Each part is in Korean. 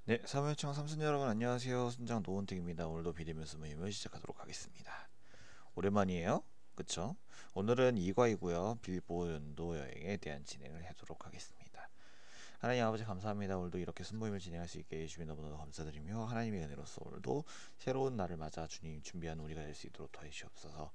네, 사무엘청 삼순 여러분 안녕하세요. 순장 노원택입니다. 오늘도 비대면서 모임을 시작하도록 하겠습니다. 오랜만이에요. 그쵸? 오늘은 2과이고요. 빌보 연도 여행에 대한 진행을 하도록 하겠습니다. 하나님 아버지 감사합니다. 오늘도 이렇게 순모임을 진행할 수 있게 해주시면 너무너무 감사드리며 하나님의 은혜로서 오늘도 새로운 날을 맞아 주님 준비한 우리가 될 수 있도록 도와주시옵소서.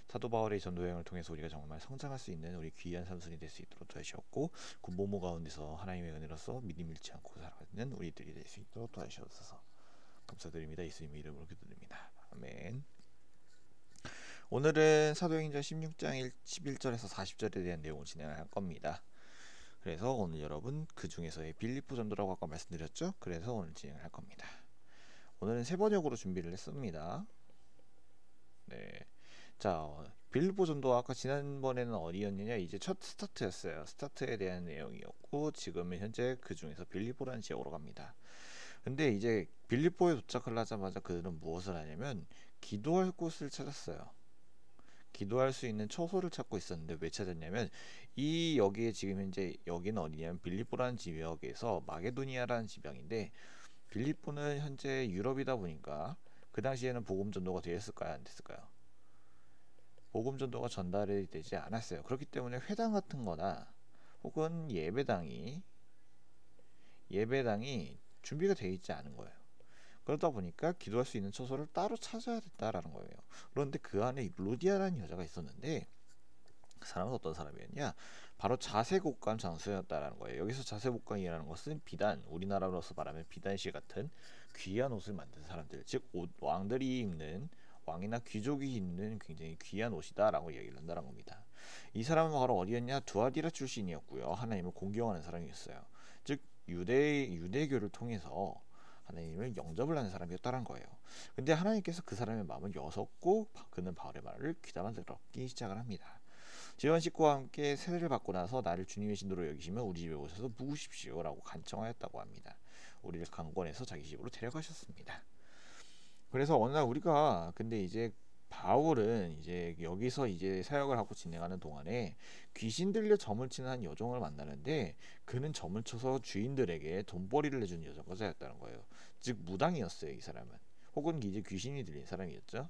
사도 바울의 전도 여행을 통해서 우리가 정말 성장할 수 있는 우리 귀한 삼순이 될 수 있도록 도와주셨고 군복무 가운데서 하나님의 은혜로서 믿음 잃지 않고 살아가는 우리들이 될 수 있도록 도와주셔서 감사드립니다. 예수님의 이름으로 기도드립니다. 아멘. 오늘은 사도행전 16장 11절에서 40절에 대한 내용을 진행할 겁니다. 그래서 오늘 여러분 그 중에서의 빌립보 전도라고 아까 말씀드렸죠? 그래서 오늘 진행을 할 겁니다. 오늘은 세 번역으로 준비를 했습니다. 네. 자, 빌립보 전도 아까 지난번에는 어디였느냐? 이제 첫 스타트였어요. 스타트에 대한 내용이었고 지금은 현재 그 중에서 빌립보라는 지역으로 갑니다. 근데 이제 빌립보에 도착을 하자마자 그들은 무엇을 하냐면 기도할 곳을 찾았어요. 기도할 수 있는 처소를 찾고 있었는데 왜 찾았냐면 이 여기에 지금 현재 여기는 어디냐면 빌립보라는 지역에서 마게도니아라는 지방인데 빌립보는 현재 유럽이다 보니까 그 당시에는 복음 전도가 되었을까요? 안 됐을까요? 복음 전도가 전달이 되지 않았어요. 그렇기 때문에 회당 같은 거나 혹은 예배당이 준비가 되어 있지 않은 거예요. 그러다 보니까 기도할 수 있는 처소를 따로 찾아야 됐다라는 거예요. 그런데 그 안에 루디아라는 여자가 있었는데 그 사람은 어떤 사람이었냐? 바로 자색옥감 장수였다라는 거예요. 여기서 자색옥감이라는 것은 비단, 우리나라로서 말하면 비단시 같은 귀한 옷을 만든 사람들, 즉 왕들이 입는 왕이나 귀족이 입는 굉장히 귀한 옷이다라고 얘기를 한다는 겁니다. 이 사람은 바로 어디였냐? 두아디라 출신이었고요. 하나님을 공경하는 사람이었어요. 즉 유대교를 통해서 하나님을 영접을 하는 사람이었다는 거예요. 근데 하나님께서 그 사람의 마음을 여섰고 그는 바울의 말을 귀담아 들었기 시작을 합니다. 재원 식구와 함께 세례를 받고 나서 나를 주님의 신도로 여기시면 우리 집에 오셔서 묵으십시오 라고 간청하였다고 합니다. 우리를 강권해서 자기 집으로 데려가셨습니다. 그래서 어느 날 우리가 근데 이제 바울은 이제 여기서 이제 사역을 하고 진행하는 동안에 귀신 들려 점을 치는 한 여종을 만나는데 그는 점을 쳐서 주인들에게 돈벌이를 해주는 여자였다는 거예요. 즉 무당이었어요. 이 사람은. 혹은 이제 귀신이 들린 사람이었죠.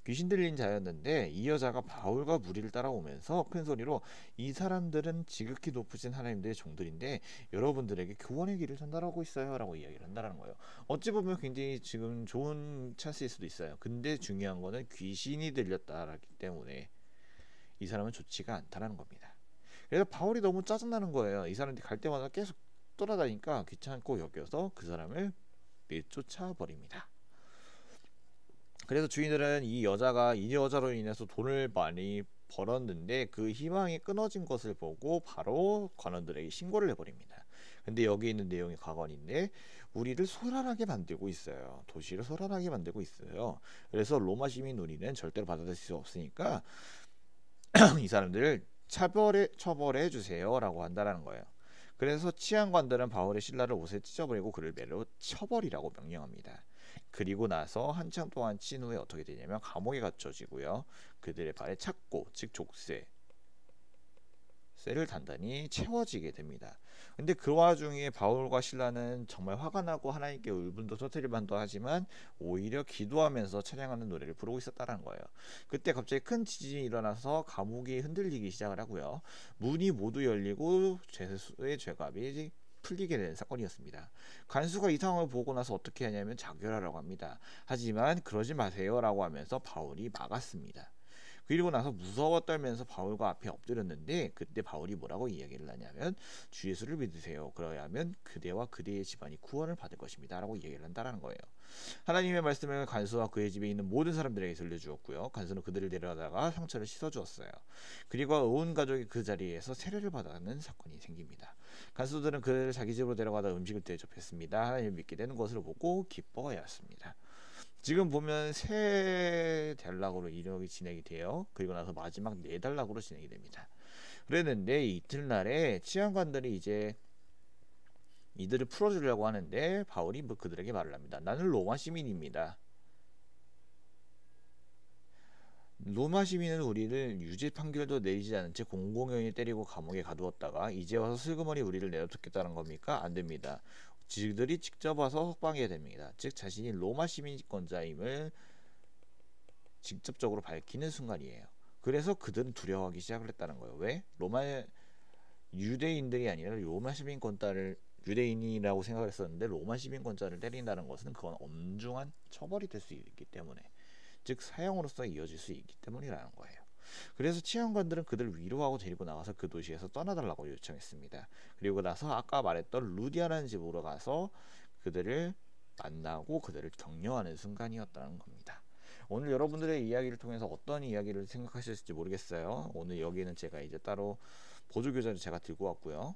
귀신 들린 자였는데 이 여자가 바울과 무리를 따라오면서 큰 소리로 이 사람들은 지극히 높으신 하나님들의 종들인데 여러분들에게 구원의 길을 전달하고 있어요 라고 이야기를 한다는 거예요. 어찌 보면 굉장히 지금 좋은 찬스일 수도 있어요. 근데 중요한 거는 귀신이 들렸다라기 때문에 이 사람은 좋지가 않다라는 겁니다. 그래서 바울이 너무 짜증나는 거예요. 이 사람들이 갈 때마다 계속 돌아다니까 귀찮고 여겨서 그 사람을 내쫓아 버립니다. 그래서 주인들은 이 여자로 인해서 돈을 많이 벌었는데 그 희망이 끊어진 것을 보고 바로 관원들에게 신고를 해버립니다. 근데 여기 있는 내용이 가관인데 우리를 소란하게 만들고 있어요. 도시를 소란하게 만들고 있어요. 그래서 로마 시민 우리는 절대로 받아들일 수 없으니까 이 사람들을 처벌해 주세요 라고 한다는 거예요. 그래서 치안관들은 바울의 신라를 옷에 찢어버리고 그를 매로 쳐버리라고 명령합니다. 그리고 나서 한참 동안 친 후에 어떻게 되냐면 감옥에 갇혀지고요. 그들의 발에 착고, 즉 족쇄를 단단히 채워지게 됩니다. 근데 그 와중에 바울과 신라는 정말 화가 나고 하나님께 울분도 터뜨릴 만도 하지만 오히려 기도하면서 찬양하는 노래를 부르고 있었다는 거예요. 그때 갑자기 큰 지진이 일어나서 감옥이 흔들리기 시작을 하고요. 문이 모두 열리고 죄수의 죄값이 풀리게 된 사건이었습니다. 간수가 이 상황을 보고 나서 어떻게 하냐면 자결하라고 합니다. 하지만 그러지 마세요 라고 하면서 바울이 막았습니다. 그리고 나서 무서워 떨면서 바울과 앞에 엎드렸는데 그때 바울이 뭐라고 이야기를 하냐면 주 예수를 믿으세요. 그러야면 그대와 그대의 집안이 구원을 받을 것입니다 라고 이야기를 한다는 거예요. 하나님의 말씀을 간수와 그의 집에 있는 모든 사람들에게 들려주었고요. 간수는 그들을 데려다가 상처를 씻어주었어요. 그리고 온 가족이 그 자리에서 세례를 받아가는 사건이 생깁니다. 간수들은 그들을 자기 집으로 데려가다 음식을 대접했습니다. 하나님을 믿게 되는 것을 보고 기뻐하였습니다. 지금 보면 세 단락으로 이력이 진행이 돼요. 그리고 나서 마지막 네 단락으로 진행이 됩니다. 그랬는데 이튿날에 치안관들이 이제 이들을 풀어주려고 하는데 바울이 그들에게 말을 합니다. 나는 로마 시민입니다. 로마 시민은 우리를 유죄 판결도 내리지 않은 채 공공연히 때리고 감옥에 가두었다가 이제 와서 슬그머니 우리를 내려놓겠다는 겁니까? 안 됩니다. 그들이 직접 와서 석방해야 됩니다. 즉 자신이 로마 시민권자임을 직접적으로 밝히는 순간이에요. 그래서 그들은 두려워하기 시작을 했다는 거예요. 왜? 로마 유대인들이 아니라 로마 시민권자를 유대인이라고 생각을 했었는데 로마 시민권자를 때린다는 것은 그건 엄중한 처벌이 될 수 있기 때문에, 즉 사형으로서 이어질 수 있기 때문이라는 거예요. 그래서 치안관들은 그들을 위로하고 데리고 나가서 그 도시에서 떠나달라고 요청했습니다. 그리고 나서 아까 말했던 루디아라는 집으로 가서 그들을 만나고 그들을 격려하는 순간이었다는 겁니다. 오늘 여러분들의 이야기를 통해서 어떤 이야기를 생각하실지 모르겠어요. 오늘 여기는 제가 이제 따로 보조교재를 제가 들고 왔고요.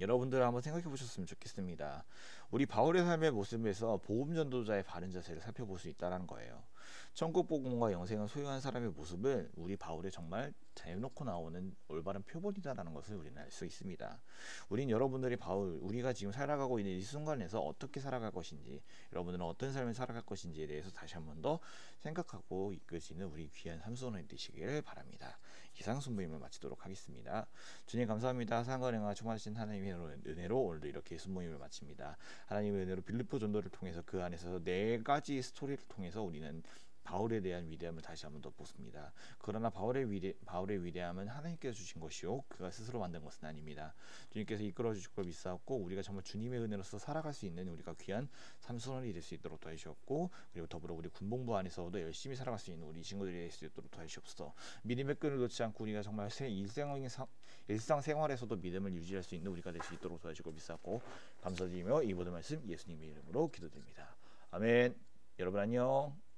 여러분들 한번 생각해 보셨으면 좋겠습니다. 우리 바울의 삶의 모습에서 복음 전도자의 바른 자세를 살펴볼 수 있다는 거예요. 천국 복음과 영생을 소유한 사람의 모습을 우리 바울에 정말 대놓고 나오는 올바른 표본이다라는 것을 우리는 알 수 있습니다. 우린 여러분들이 바울, 우리가 지금 살아가고 있는 이 순간에서 어떻게 살아갈 것인지, 여러분들은 어떤 삶을 살아갈 것인지에 대해서 다시 한 번 더 생각하고 이끄시는 우리 귀한 삼손이 되시길 바랍니다. 이상 순부임을 마치도록 하겠습니다. 주님 감사합니다. 상관행하 충만하신 하나님의 은혜로 오늘도 이렇게 순모임을 마칩니다. 하나님의 은혜로 빌립보 전도를 통해서 그 안에서 4가지 스토리를 통해서 우리는 바울에 대한 위대함을 다시 한번 더 보습니다. 그러나 바울의 위대함은 하나님께서 주신 것이요 그가 스스로 만든 것은 아닙니다. 주님께서 이끌어 주실 걸 믿사옵고 우리가 정말 주님의 은혜로서 살아갈 수 있는 우리가 귀한 삼손이 될 수 있도록 도와주셨고, 그리고 더불어 우리 군복무 안에서도 열심히 살아갈 수 있는 우리 친구들이 될 수 있도록 도와주시옵소서. 믿음의 끈을 놓지 않고 우리가 정말 일상생활에서도 믿음을 유지할 수 있는 우리가 될 수 있도록 도와주실 걸 믿사옵고 감사드리며 이 모든 말씀 예수님의 이름으로 기도드립니다. 아멘. 여러분 안녕.